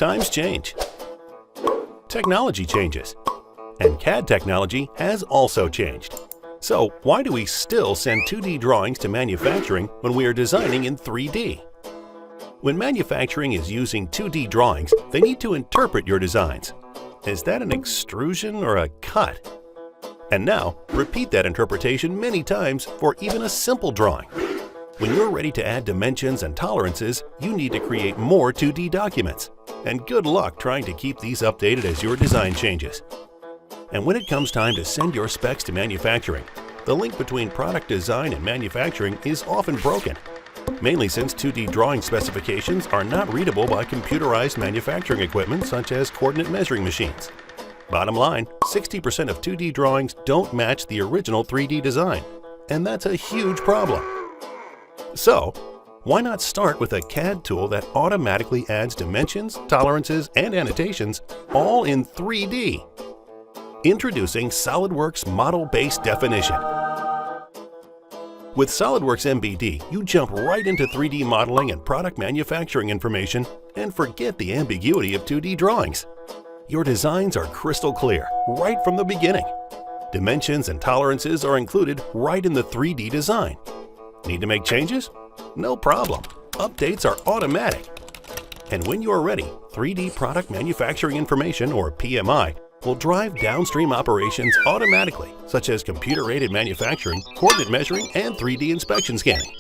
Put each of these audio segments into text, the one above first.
Times change. Technology changes. And CAD technology has also changed. So why do we still send 2D drawings to manufacturing when we are designing in 3D? When manufacturing is using 2D drawings, they need to interpret your designs. Is that an extrusion or a cut? And now, repeat that interpretation many times for even a simple drawing. When you're ready to add dimensions and tolerances, you need to create more 2D documents. And good luck trying to keep these updated as your design changes. And when it comes time to send your specs to manufacturing, the link between product design and manufacturing is often broken, mainly since 2D drawing specifications are not readable by computerized manufacturing equipment such as coordinate measuring machines. Bottom line, 60% of 2D drawings don't match the original 3D design, and that's a huge problem. So, why not start with a CAD tool that automatically adds dimensions, tolerances, and annotations all in 3D? Introducing SOLIDWORKS Model-Based Definition. With SOLIDWORKS MBD, you jump right into 3D modeling and product manufacturing information and forget the ambiguity of 2D drawings. Your designs are crystal clear right from the beginning. Dimensions and tolerances are included right in the 3D design. Need to make changes? No problem. Updates are automatic. And when you are ready, 3D Product Manufacturing Information, or PMI, will drive downstream operations automatically, such as computer-aided manufacturing, coordinate measuring, and 3D inspection scanning.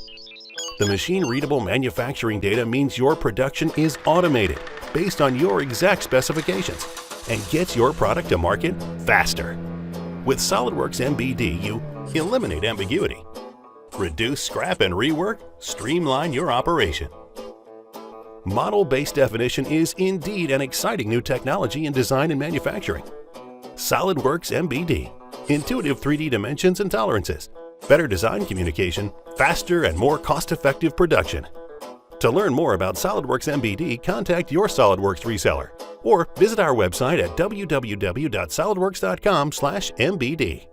The machine-readable manufacturing data means your production is automated based on your exact specifications and gets your product to market faster. With SOLIDWORKS MBD, you eliminate ambiguity, reduce scrap and rework, streamline your operation. Model-based definition is indeed an exciting new technology in design and manufacturing. SOLIDWORKS MBD, intuitive 3D dimensions and tolerances, better design communication, faster and more cost-effective production. To learn more about SOLIDWORKS MBD, contact your SOLIDWORKS reseller or visit our website at www.solidworks.com/mbd.